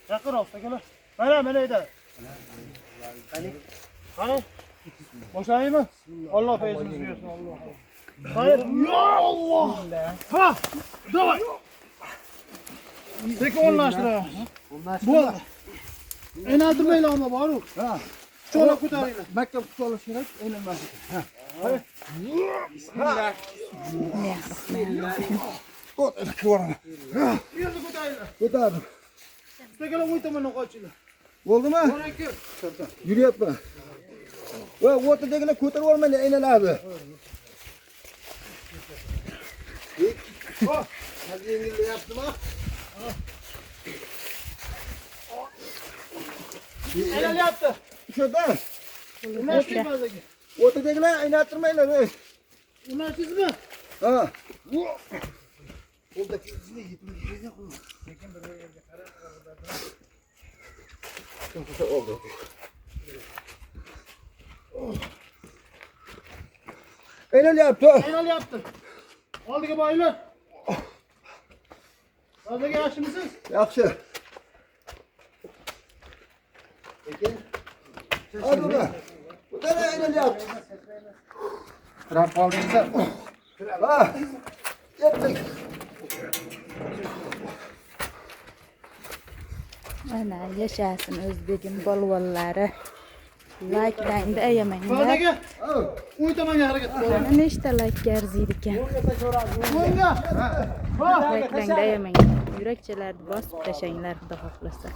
Yaqin olsa kelar. Mana edi. Qani? Boshlaymi? Alloh feyzimizni bersin, Alloh. Hayır. Ya Allah. Ha! Davay. Sekin o'rnashtiramiz. Bo'ldi. Aylantirmaylar ama Faruk. Ha. Cho'la ko'taringlar. Maktab tutolish kerak, aylanmas. Ha. Bismillah. Ko'taring. Yerni ko'taringlar. Ko'tardim. Ustakalar o'y tomondan qochinglar. Bo'ldimi? Yuryapman. Va o'rtadagilar ko'tarib olmaydi, aylanadi. Oh, hadi yengilyaptimi? Aylanayapti. Shunda. Unashtirmadagi. O'rtadagilar aylantirmaylar, ey. Unashdingizmi? Ha. Aylanayapti. Aylanayapti. Oldiga boringlar. Hozirga yaxshimisiz? Yaxshi. Hadi. Ko'tara aylanayapti. Kirib qoldingizlar. Ha. Yetdik. Ana yaşasın Özbek'in bolvonlari. Like'larni ayamanglar. Hozirga o'y tomonga harakat qiling. Ana nechta like arziydi ekan. O'ngga. Like'larni ayamanglar. Yurakchalarni bosib tashanglar, xudo xohlasa.